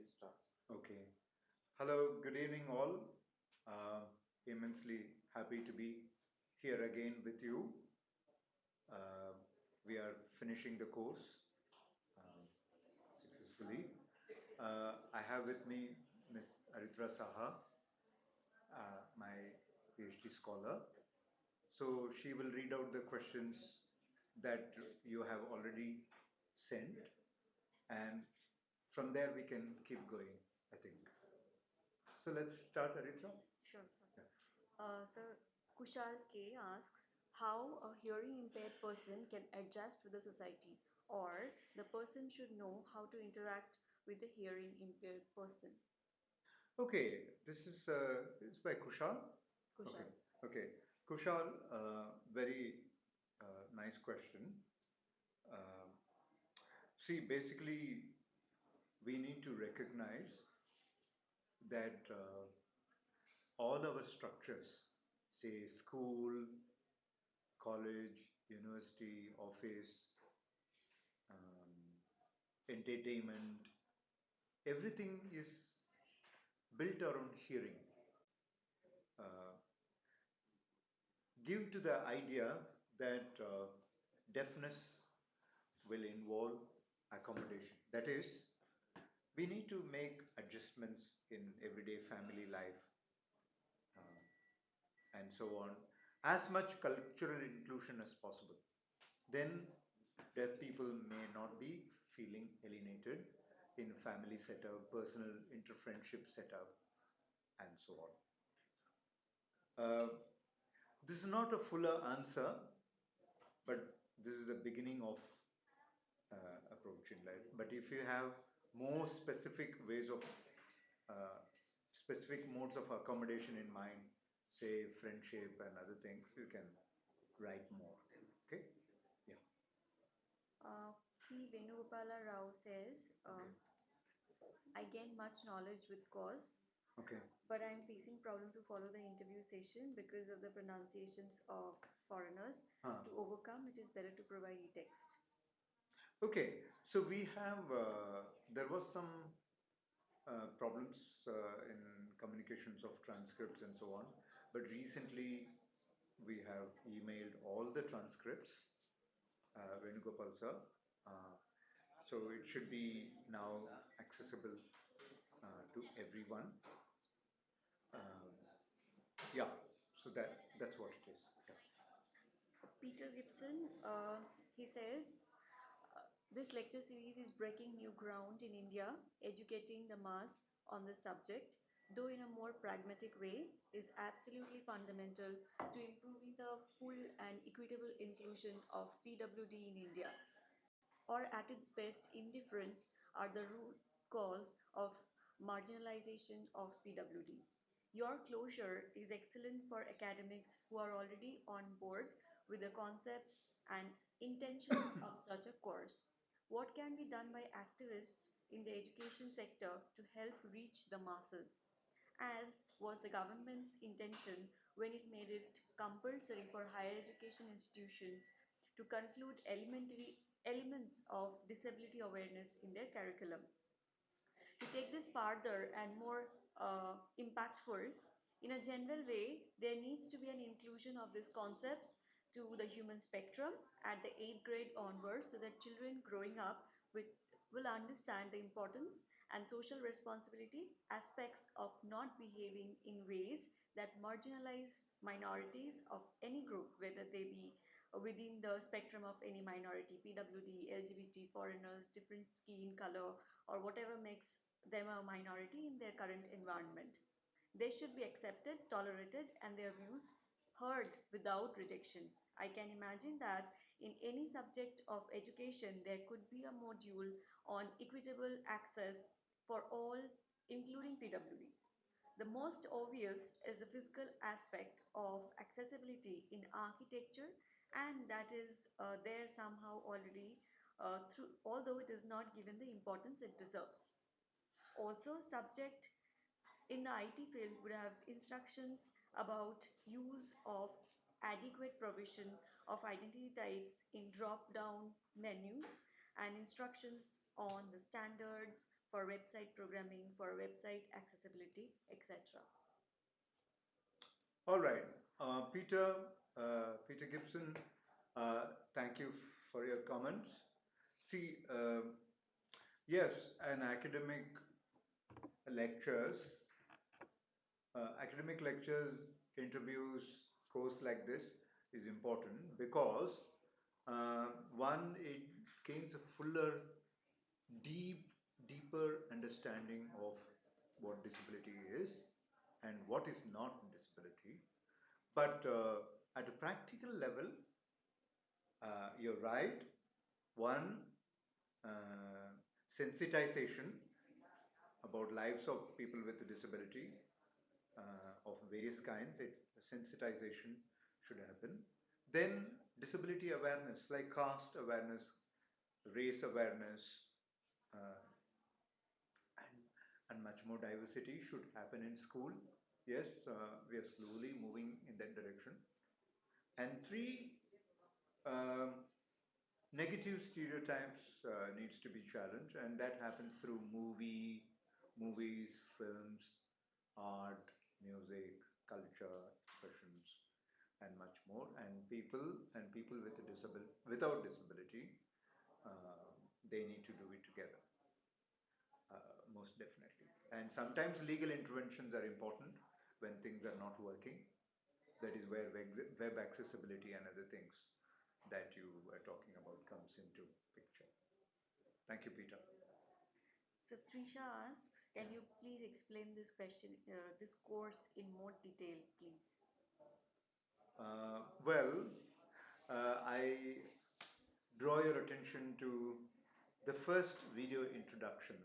Okay. Hello, good evening, all. Immensely happy to be here again with you. Uh, we are finishing the course um, successfully. I have with me Ms. Aritra Saha, my PhD scholar. So she will read out the questions that you have already sent, and from there we can keep going, I think. So let's start, Aritra. Sure, sir. Sir, Kushal K asks how a hearing impaired person can adjust with the society, or the person should know how to interact with the hearing impaired person. Okay, this is it's by Kushal. Okay, Kushal. okay, Kushal, very nice question. Uh, See, basically, we need to recognize that all our structures, say school, college, university, office, um, entertainment, everything is built around hearing. Uh, Give to the idea that deafness will involve accommodation. That is, we need to make adjustments in everyday family life uh, and so on, as much cultural inclusion as possible. Then deaf people may not be feeling alienated in family setup, personal interfriendship setup, and so on. Uh, this is not a fuller answer, but this is the beginning of approach in life. But if you have more specific ways of uh, specific modes of accommodation in mind, say friendship and other things, you can write more. Okay? Yeah. P. Venugopala Rao says, Okay. I gain much knowledge with course, Okay. but I am facing problem to follow the interview session because of the pronunciations of foreigners. Huh. To overcome, it is better to provide e-text. Okay. So we have there was some problems in communications of transcripts and so on. But recently, we have emailed all the transcripts, Venugopal sir. Uh, so it should be now accessible to everyone. Um, yeah, so that's what it is. Yeah. Peter Gibson, he says, this lecture series is breaking new ground in India, educating the mass on the subject, though in a more pragmatic way, is absolutely fundamental to improving the full and equitable inclusion of PWD in India, or at its best, indifference are the root cause of marginalization of PWD. Your closure is excellent for academics who are already on board with the concepts and intentions of such a course. What can be done by activists in the education sector to help reach the masses? As was the government's intention when it made it compulsory for higher education institutions to conclude elementary elements of disability awareness in their curriculum. To take this farther and more impactful, in a general way, there needs to be an inclusion of these concepts to the human spectrum at the 8th grade onwards so that children growing up with, will understand the importance and social responsibility aspects of not behaving in ways that marginalize minorities of any group, whether they be within the spectrum of any minority, PWD, LGBT, foreigners, different skin color, or whatever makes them a minority in their current environment. They should be accepted, tolerated, and their views heard without rejection. I can imagine that in any subject of education, there could be a module on equitable access for all, including PWD. The most obvious is the physical aspect of accessibility in architecture, and that is there somehow already through, although it is not given the importance it deserves. Also, subject in the IT field would have instructions about use of adequate provision of identity types in drop-down menus and instructions on the standards for website programming, for website accessibility, etc. All right, Peter, Peter Gibson, thank you for your comments. See, yes, an lectures, academic lectures, interviews, course like this is important because one, it gains a fuller, deeper understanding of what disability is and what is not disability. But at a practical level, you're right. One, sensitization about lives of people with a disability of various kinds. Sensitization should happen. Then disability awareness, like caste awareness, race awareness, uh, and much more diversity should happen in school. Yes, we are slowly moving in that direction. And three, um, negative stereotypes needs to be challenged, and that happens through movies, films, art, music, culture, expressions, and much more. And people with a without disability, uh, they need to do it together, most definitely. And sometimes legal interventions are important when things are not working. That is where web accessibility and other things that you were talking about comes into picture. Thank you, Peter. So Trisha asks, can you please explain this course in more detail, please? Well, I draw your attention to the first video introduction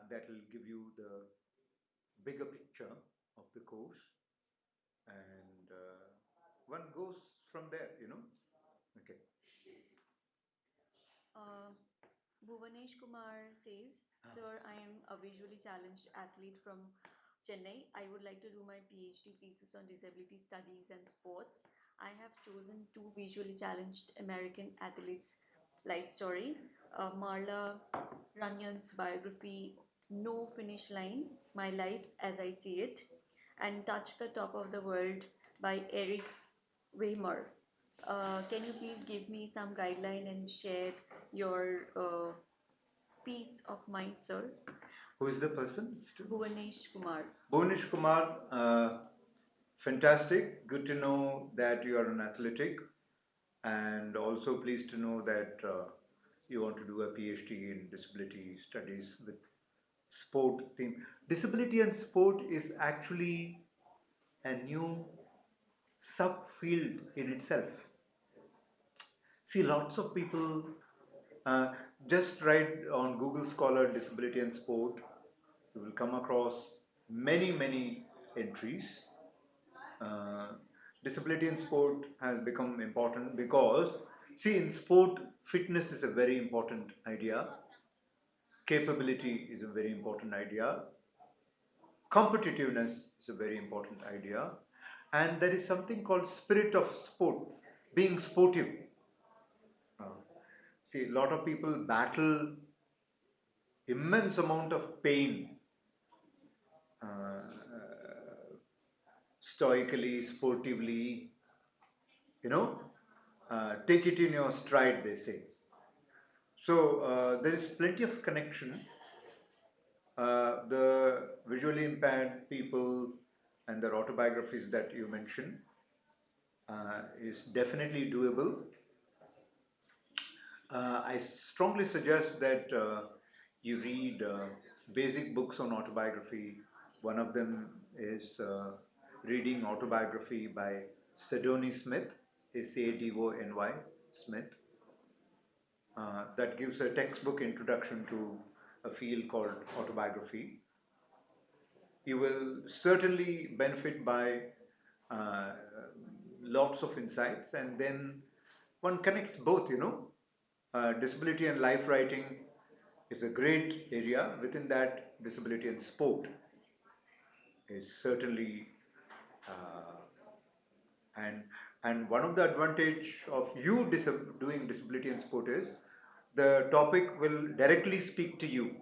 that will give you the bigger picture of the course, and one goes from there. Okay. Uh, Bhuvanesh Kumar says, Sir, I am a visually challenged athlete from Chennai. I would like to do my PhD thesis on disability studies and sports. I have chosen two visually challenged American athletes' life story. Marla Runyan's biography, No Finish Line, My Life as I See It, and Touch the Top of the World by Eric Weimer. Can you please give me some guideline and share your peace of mind, sir? Who is the person? Bhuvanesh Kumar. Bonish Kumar, fantastic. Good to know that you are an athletic, and also pleased to know that you want to do a PhD in disability studies with sport theme. Disability and sport is actually a new subfield in itself. See, lots of people just write on Google Scholar disability and sport. You will come across many entries. uh, Disability in sport has become important because, see, in sport, fitness is a very important idea, capability is a very important idea, competitiveness is a very important idea, and there is something called spirit of sport, being sportive. Uh, See, a lot of people battle immense amount of pain, stoically, sportively, you know, take it in your stride, they say. So there is plenty of connection. The visually impaired people and their autobiographies that you mentioned is definitely doable. I strongly suggest that you read basic books on autobiography. One of them is reading autobiography by Sadoni Smith, Sadony Smith. That gives a textbook introduction to a field called autobiography. You will certainly benefit by uh, lots of insights, and then one connects both. Disability and life writing is a great area. Within that, disability and sport is certainly uh, and one of the advantage of you doing disability and sport is the topic will directly speak to you.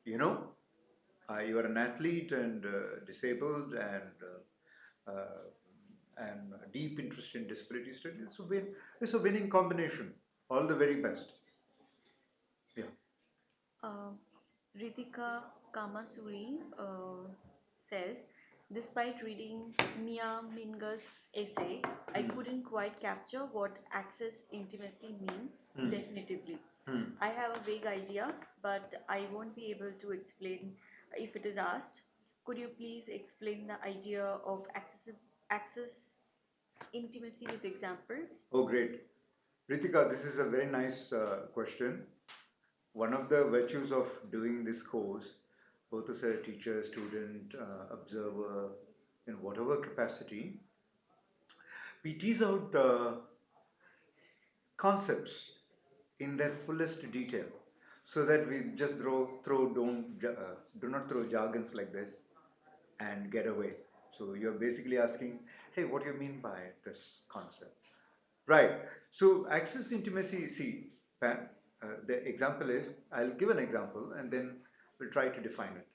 You know, you are an athlete and disabled and deep interest in disability studies. It's a winning combination. All the very best. Yeah. Uh, Ritika Kamasuri says, despite reading Mia Minga's essay, I couldn't quite capture what access intimacy means definitively. I have a vague idea, but I won't be able to explain if it is asked. Could you please explain the idea of access intimacy with examples? Oh, great. Ritika, this is a very nice question. One of the virtues of doing this course, both as a teacher, student, observer, in whatever capacity, we tease out concepts in their fullest detail so that we just do not throw jargons like this and get away. So you're basically asking, hey, what do you mean by this concept? Right. So access intimacy, see, Pam, the example is, I'll give an example and then we'll try to define it.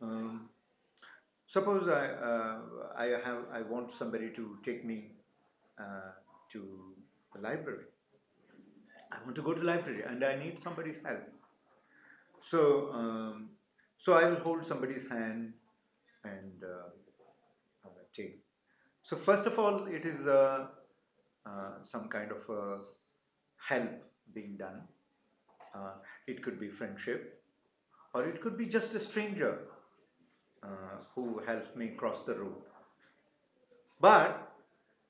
Um, Suppose I want somebody to take me uh, to the library. I want to go to library and I need somebody's help. So, so I will hold somebody's hand and take. So first of all, it is some kind of help being done. Uh, it could be friendship, or it could be just a stranger who helps me cross the road. But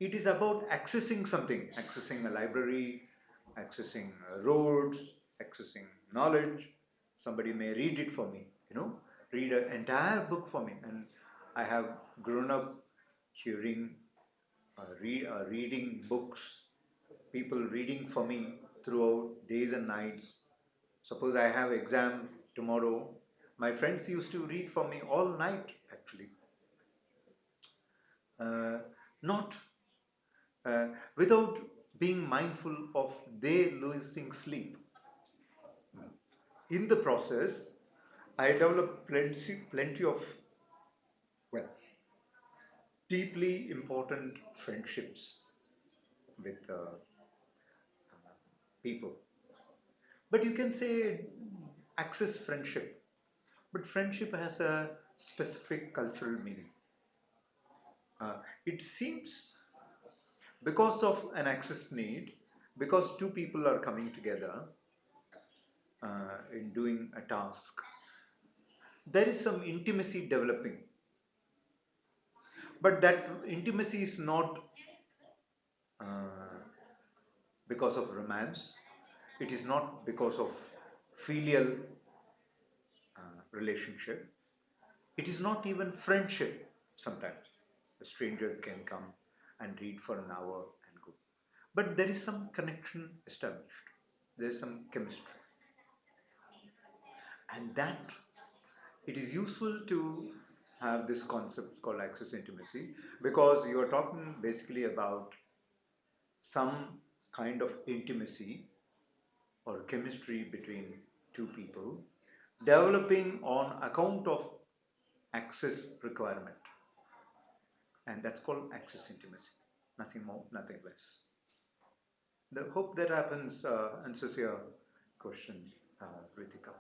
it is about accessing something, accessing a library, accessing roads, accessing knowledge. Somebody may read it for me, read an entire book for me. And I have grown up hearing, reading books, people reading for me throughout days and nights. Suppose I have exam tomorrow, my friends used to read for me all night actually. Not without being mindful of they losing sleep. In the process, I developed plenty of, well, deeply important friendships with people. But you can say access friendship, but friendship has a specific cultural meaning. It seems because of an access need, because two people are coming together in doing a task, there is some intimacy developing. But that intimacy is not uh, because of romance, it is not because of filial relationship, it is not even friendship sometimes. A stranger can come and read for an hour and go. But there is some connection established, there is some chemistry. And that it is useful to have this concept called access intimacy because you are talking basically about some kind of intimacy or chemistry between two people developing on account of access requirement, and that's called access intimacy. Nothing more, nothing less. The hope that happens answers your question, Ritika.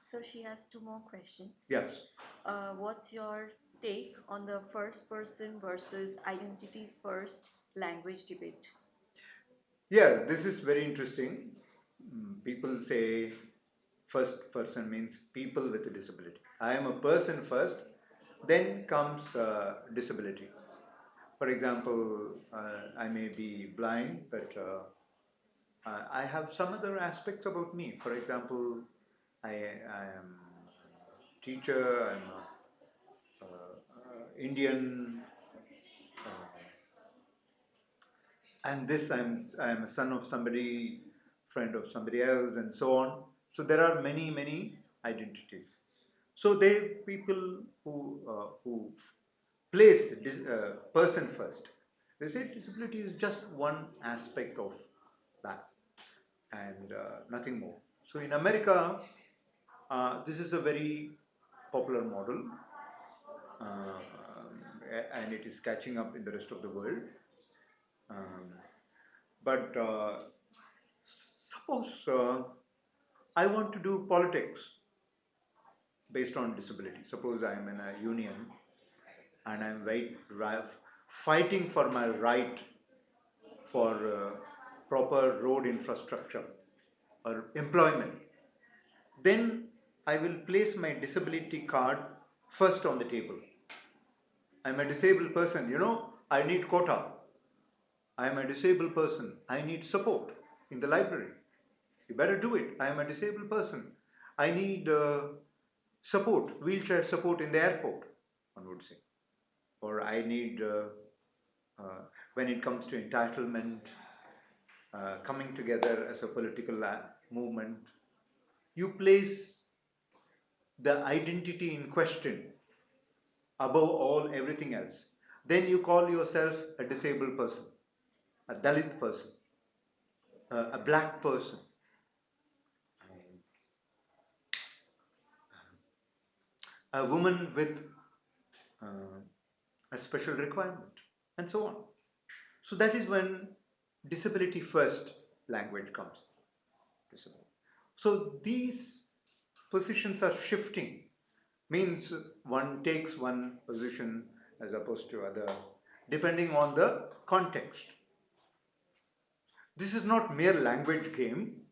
So she has two more questions. Yes. What's your take on the first person versus identity first language debate? Yeah, this is very interesting. People say first person means people with a disability. I am a person first, then comes disability. For example, I may be blind, but I have some other aspects about me. For example, I am a teacher, I'm a Indian, uh, and this I'm a son of somebody, friend of somebody else, and so on. So there are many identities. So they people who place this person first. They say disability is just one aspect of that, and nothing more. So in America, this is a very popular model, and it is catching up in the rest of the world. Um, but suppose I want to do politics based on disability. Suppose I am in a union and I'm fighting for my right for proper road infrastructure or employment. Then I will place my disability card first on the table. I'm a disabled person, I need quota. I am a disabled person, I need support in the library. You better do it. I am a disabled person. I need support, wheelchair support in the airport, one would say. Or I need, when it comes to entitlement, coming together as a political movement, you place the identity in question above all everything else. Then you call yourself a disabled person, a Dalit person, a black person, a woman with uh, a special requirement, and so on. So that is when disability first language comes. Disability. So these positions are shifting, means one takes one position as opposed to other, depending on the context. This is not mere language game.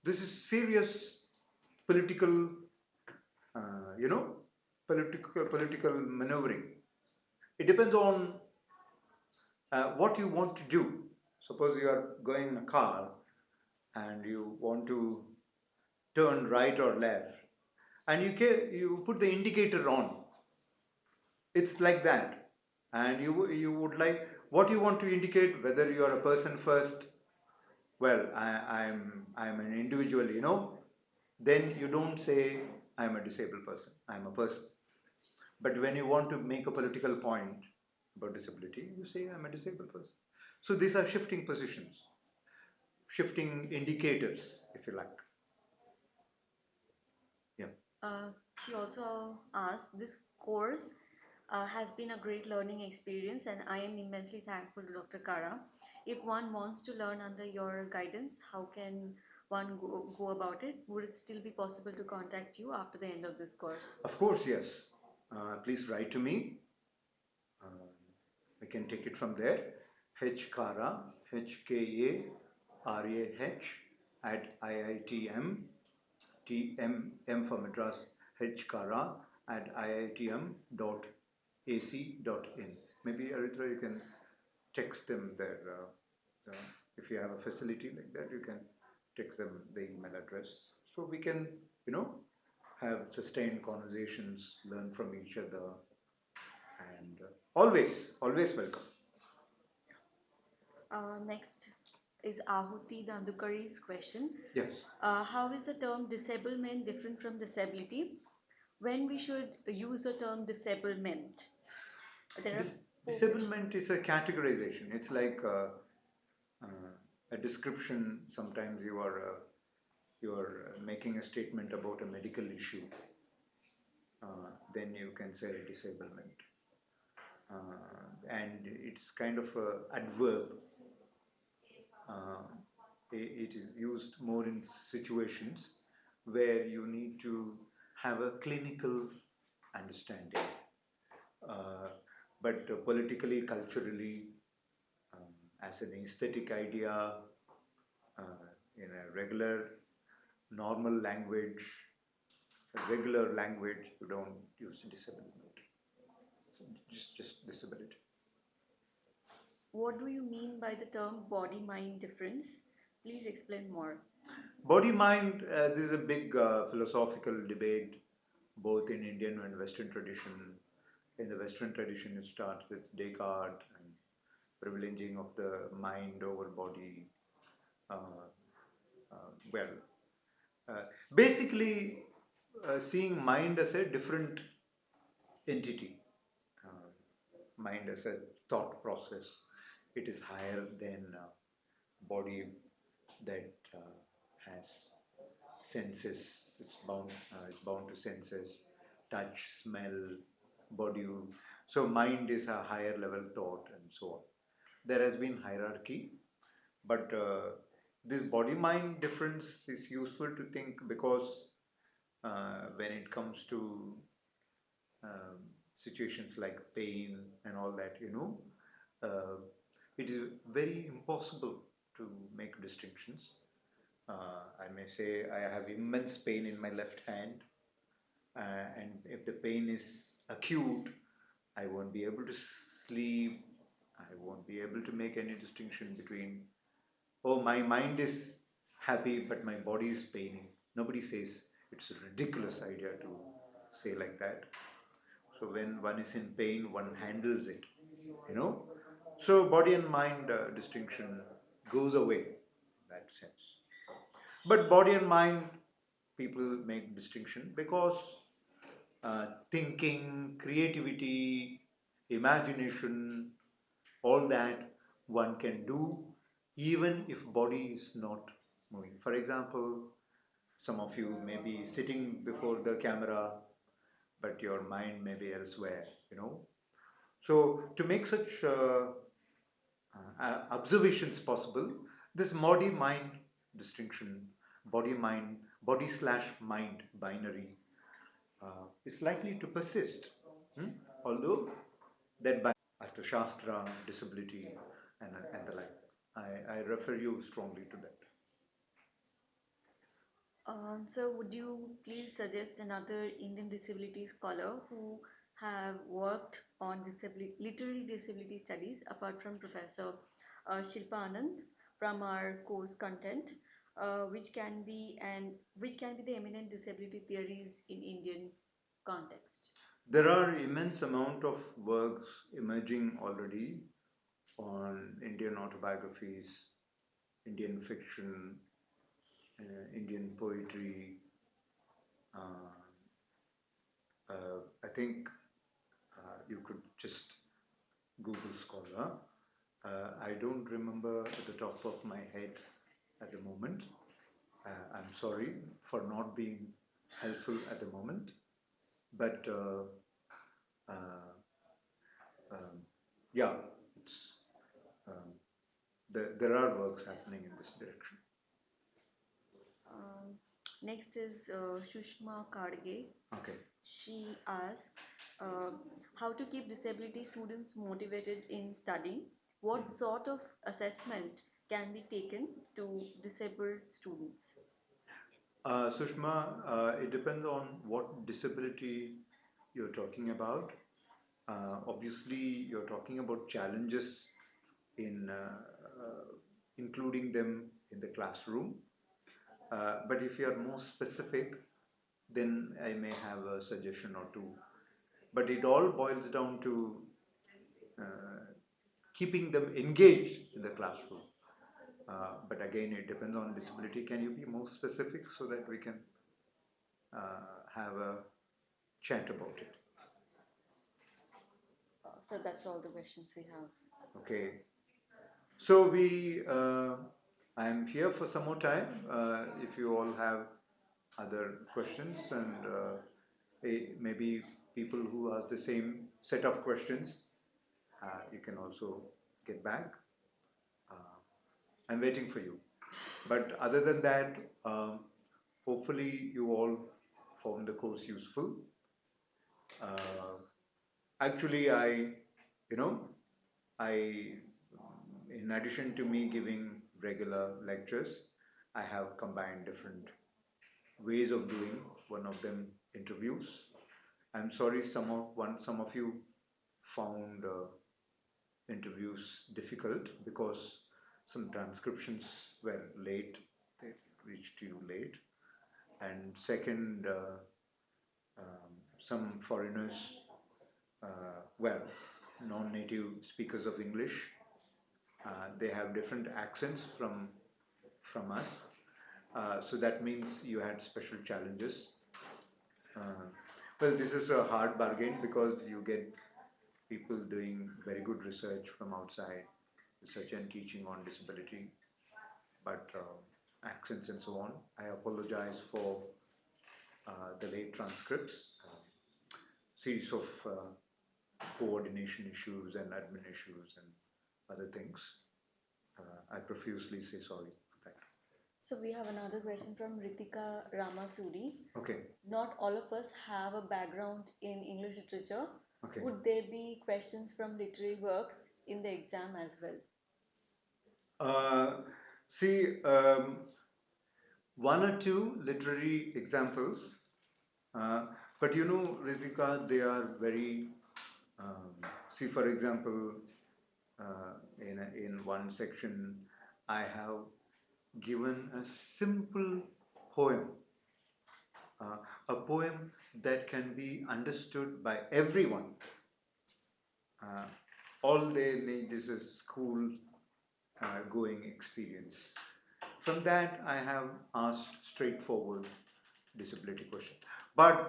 This is serious political, uh, you know, political maneuvering. It depends on what you want to do. Suppose you are going in a car and you want to turn right or left, and you put the indicator on. It's like that, and you would like what you want to indicate, whether you are a person first. Well, I'm an individual, Then you don't say I'm a disabled person. I'm a person. But when you want to make a political point about disability, you say I'm a disabled person. So these are shifting positions, shifting indicators, if you like. Yeah. She also asked, this course has been a great learning experience, and I am immensely thankful to Dr. Karah. If one wants to learn under your guidance, how can one go about it? Would it still be possible to contact you after the end of this course? Of course, yes. Please write to me. I can take it from there. Karah, HKARAH at IITM, TM for Madras, Karah at iitm.ac.in. Maybe Aritra, you can text them there. If you have a facility like that, you can text them the email address. So we can, have sustained conversations, learn from each other, and always welcome. Next is Ahuti Dandukari's question. Yes. How is the term disablement different from disability? When we should use the term disablement? Disablement is a categorization. It's like a description. Sometimes you're making a statement about a medical issue. Then you can say disablement. And it's kind of a adverb. It is used more in situations where you need to have a clinical understanding. But politically, culturally, as an aesthetic idea, in a normal language, a regular language, you don't use disablement. So just disability. What do you mean by the term body-mind difference? Please explain more. Body-mind, this is a big philosophical debate, both in Indian and Western tradition. In the Western tradition, it starts with Descartes and privileging of the mind over body. Well, basically, seeing mind as a different entity, mind as a thought process. It is higher than body that has senses. It's bound to senses, touch, smell, body. So mind is a higher level thought and so on. There has been hierarchy, but this body-mind difference is useful to think because when it comes to um, situations like pain and all that, uh, it is very impossible to make distinctions. I may say I have immense pain in my left hand, and if the pain is acute, I won't be able to sleep. I won't be able to make any distinction between, oh, my mind is happy, but my body is paining. Nobody says it's a ridiculous idea to say like that. So when one is in pain, one handles it, you know. So body and mind distinction goes away in that sense. But body and mind, people make distinction because thinking, creativity, imagination, all that one can do even if body is not moving. For example, some of you may be sitting before the camera, but your mind may be elsewhere. So to make such observations possible, this body-mind distinction, body-mind, body/mind binary is likely to persist. Hmm? Although that by Arthashastra, disability, and the like. I refer you strongly to that. So would you please suggest another Indian disability scholar who have worked on literary disability studies apart from Professor Shilpa Anand from our course content, which can be the eminent disability theories in Indian context? There are immense amount of works emerging already on Indian autobiographies, Indian fiction, Indian poetry. Uh, I think you could just Google Scholar. I don't remember at the top of my head at the moment. I'm sorry for not being helpful at the moment, but uh, um, yeah, it's um, there are works happening in this direction. Um, Next is Shushma Karge. Okay. She asks uh, how to keep disability students motivated in studying. What sort of assessment can be taken to disabled students? Sushma, it depends on what disability you're talking about. Obviously, you're talking about challenges in including them in the classroom. But if you are more specific, then I may have a suggestion or two. But it all boils down to uh, keeping them engaged in the classroom. But again, it depends on disability. Can you be more specific so that we can have a chat about it? So that's all the questions we have. Okay. So I'm here for some more time. If you all have other questions and maybe people who ask the same set of questions, you can also get back. Uh, I'm waiting for you. But other than that, hopefully you all found the course useful. Uh, Actually, you know, I, in addition to me giving regular lectures, I have combined different ways of doing. One of them interviews. I'm sorry, some of you found interviews difficult because some transcriptions were late. They reached you late. And second, some foreigners, well, non-native speakers of English, they have different accents from us. So that means you had special challenges. Uh, well, this is a hard bargain because you get people doing very good research from outside, research and teaching on disability. But accents and so on. I apologize for the late transcripts, series of coordination issues and admin issues and other things. I profusely say sorry for that. So we have another question from Ritika Ramasuri. Okay. Not all of us have a background in English literature. Okay. Would there be questions from literary works in the exam as well? See, one or two literary examples, but you know, Rizika, they are very. See, for example, in one section, I have given a simple poem, a poem that can be understood by everyone. Uh, all they need is a school going experience. From that, I have asked straightforward disability question. But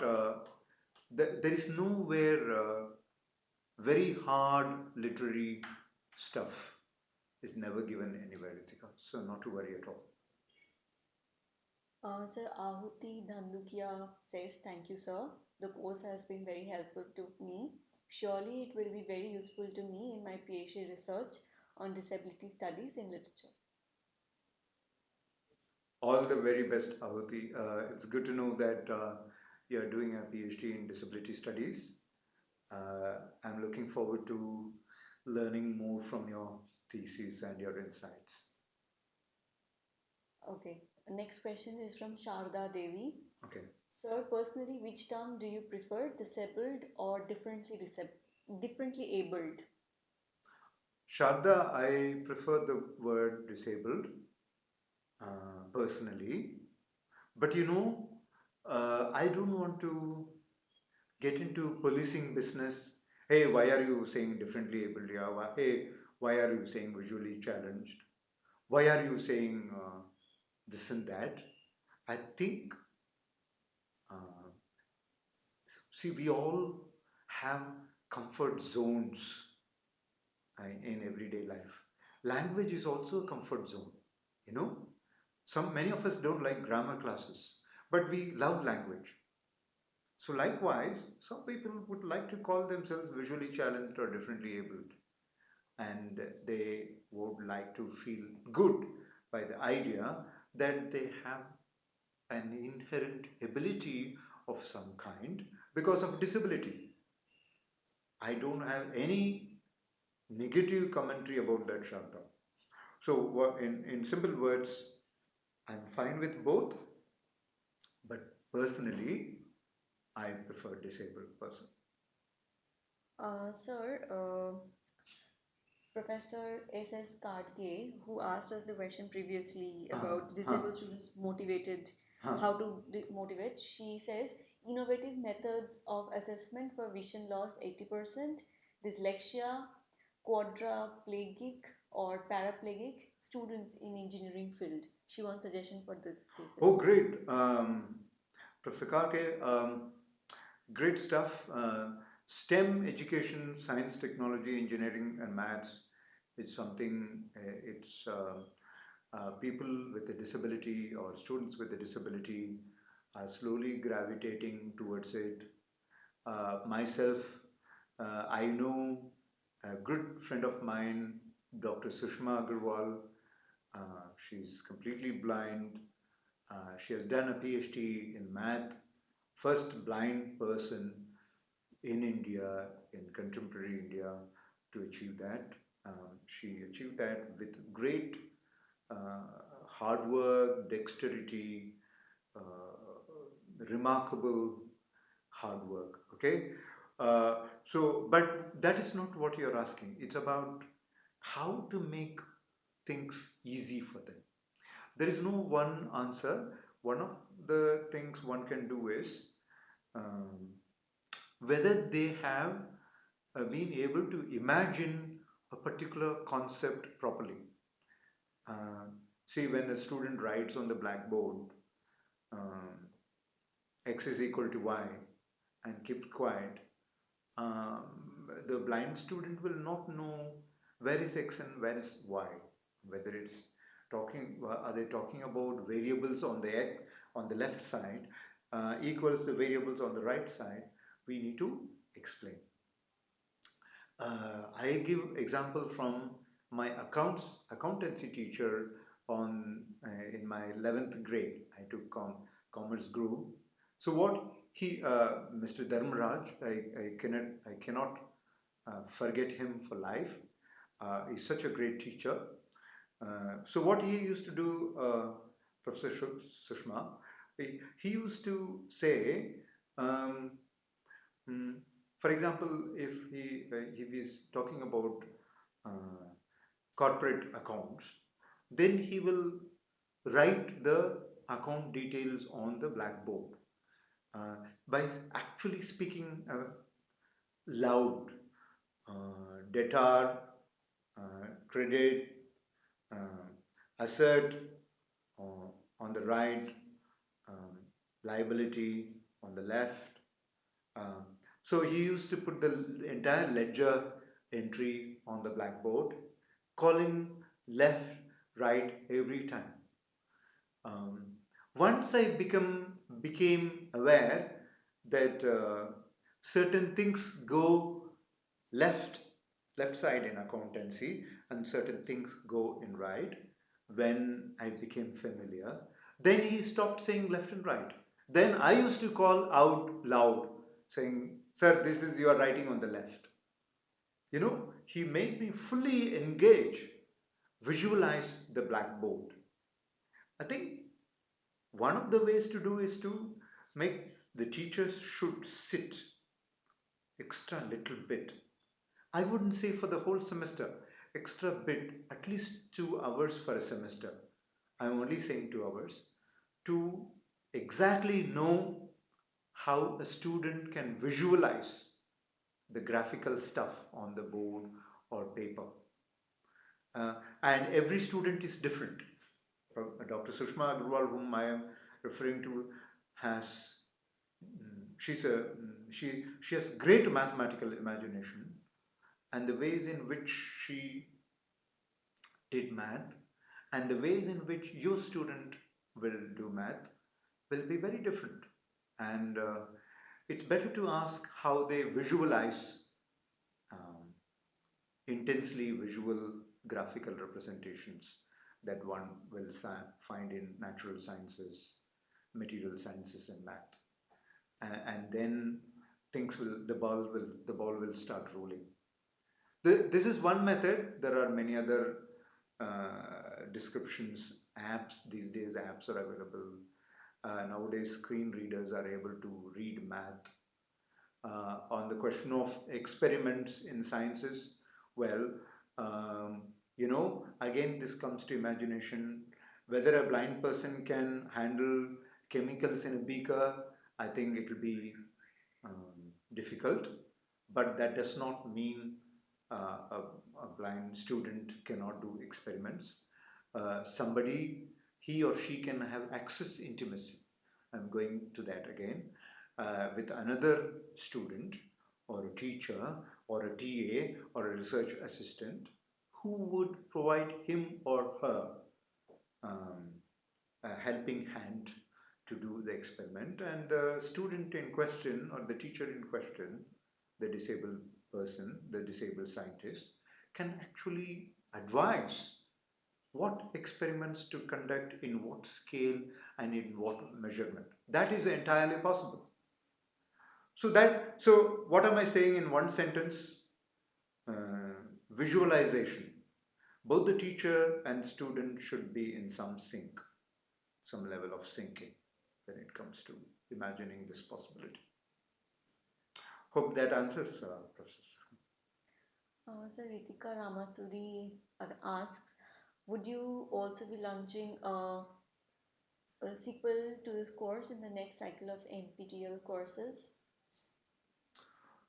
there is nowhere very hard literary stuff is never given anywhere, Ritika. So not to worry at all. Sir Ahuti Dhandukia says, thank you, sir. The course has been very helpful to me. Surely it will be very useful to me in my PhD research on disability studies in literature. All the very best, Ahuti. It's good to know that you're doing a PhD in disability studies. I'm looking forward to learning more from your thesis and your insights. Okay. Next question is from Sharda Devi. Okay. Sir, personally, which term do you prefer, disabled or differently abled? Shraddha, I prefer the word disabled personally, but you know, I don't want to get into policing business. Hey, why are you saying differently abled? Yeah, hey, why are you saying visually challenged? Why are you saying this and that? I think, uh, see, we all have comfort zones in everyday life. Language is also a comfort zone. You know, many of us don't like grammar classes, but we love language. So likewise, some people would like to call themselves visually challenged or differently abled, and they would like to feel good by the idea that they have an inherent ability of some kind because of disability. I don't have any negative commentary about that, Shanta. So, in simple words, I'm fine with both, but personally, I prefer disabled person. Sir, Professor S.S. Kadge, who asked us a question previously about disabled students motivated, how to motivate, she says innovative methods of assessment for vision loss 80%, dyslexia, quadriplegic or paraplegic students in engineering field. She wants suggestion for this cases. Oh, great. Professor Karke, great stuff. STEM education, science, technology, engineering, and maths is something, people with a disability or students with a disability are slowly gravitating towards it. Myself, I know a good friend of mine, Dr. Sushma Agarwal. She's completely blind. She has done a PhD in math, first blind person in India, in contemporary India, to achieve that. She achieved that with great uh, hard work, dexterity, remarkable hard work. Okay, but that is not what you're asking. It's about how to make things easy for them. There is no one answer. One of the things one can do is um, whether they have been able to imagine a particular concept properly. Uh, See, when a student writes on the blackboard, um, x is equal to y and keeps quiet, the blind student will not know where is x and where is y, whether it's are they talking about variables on the left side equals the variables on the right side? We need to explain. I give example from my accountancy teacher on in my 11th grade. I took commerce group. So what Mr. Dharmaraj, I cannot forget him for life. He's such a great teacher. So what he used to do, Professor Sushma, he used to say, um, mm, for example, if he's talking about uh, corporate accounts, then he will write the account details on the blackboard uh, by actually speaking loud. Debtor, credit, uh, asset on the right, um, liability on the left. Um, so he used to put the entire ledger entry on the blackboard, calling left, right every time. Um, Once I became aware that certain things go left left side in accountancy and certain things go in right, when I became familiar, then he stopped saying left and right. Then I used to call out loud saying, sir, this is your writing on the left. He made me fully engage, visualize the blackboard. I think one of the ways to do is to make the teachers should sit extra little bit. I wouldn't say for the whole semester, extra bit, at least 2 hours for a semester. I'm only saying 2 hours to exactly know how a student can visualize the graphical stuff on the board or paper. And every student is different. Dr. Sushma Agarwal, whom I am referring to, has she has great mathematical imagination, and the ways in which she did math and the ways in which your student will do math will be very different. And it's better to ask how they visualize um, intensely visual graphical representations that one will find in natural sciences, material sciences, and math. And then the ball will start rolling. This is one method. There are many other descriptions, apps. These days, apps are available. Nowadays, screen readers are able to read math. On the question of experiments in sciences, well, um, again, this comes to imagination. Whether a blind person can handle chemicals in a beaker, I think it will be difficult, but that does not mean a blind student cannot do experiments. Somebody, he or she can have access intimacy. I'm going to that again. With another student or a teacher or a TA or a research assistant who would provide him or her um, a helping hand to do the experiment, and the student in question or the teacher in question, the disabled person, the disabled scientist, can actually advise what experiments to conduct in what scale and in what measurement. That is entirely possible. So what am I saying in one sentence? Visualization. Both the teacher and student should be in some level of syncing when it comes to imagining this possibility. Hope that answers, Professor. So Ritika Ramasuri asks, would you also be launching a sequel to this course in the next cycle of NPTEL courses?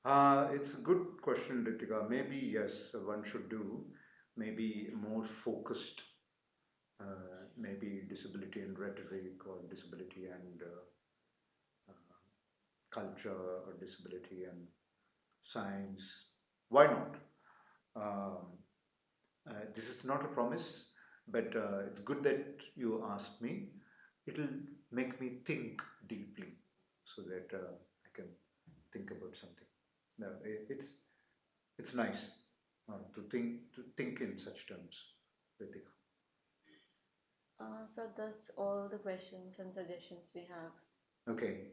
It's a good question, Ritika. Maybe yes, one should do. Maybe more focused. Maybe disability and rhetoric, or disability and culture, or disability and science. Why not? Um, this is not a promise, but it's good that you asked me. It'll make me think deeply so that I can think about something. No, it's nice to think in such terms, Ritika. So that's all the questions and suggestions we have. Okay,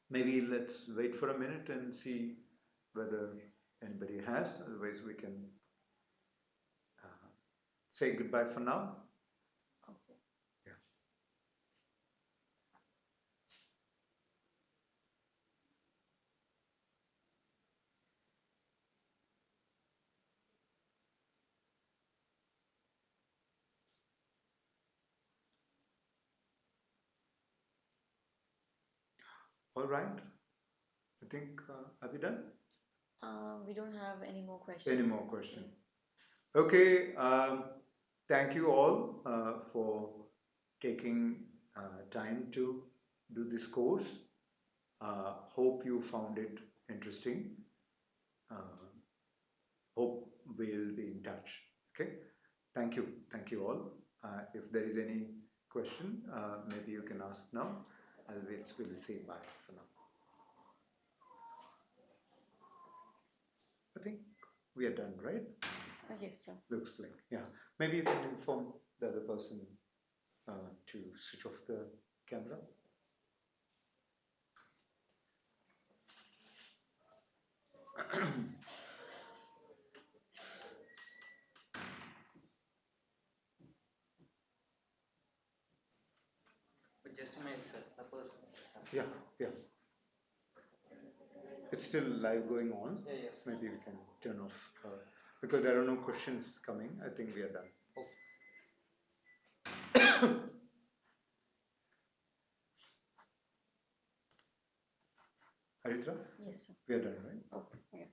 maybe let's wait for a minute and see whether anybody has. Otherwise, we can uh, say goodbye for now. Okay. Yeah. All right. I think are we done? We don't have any more questions. Any more questions? Okay. Thank you all for taking time to do this course. Hope you found it interesting. Uh, Hope we'll be in touch. Okay. Thank you. Thank you all. If there is any question, maybe you can ask now. Otherwise, we'll say bye for now. I think we are done, right? Yes, sir. Looks like, yeah. Maybe you can inform the other person to switch off the camera. But just a minute, sir. The person. Yeah, yeah. It's still live going on. Yeah, yes. Maybe we can turn off because there are no questions coming. I think we are done. Okay. Haritra, Yes, sir. we are done, right? Oh, yeah.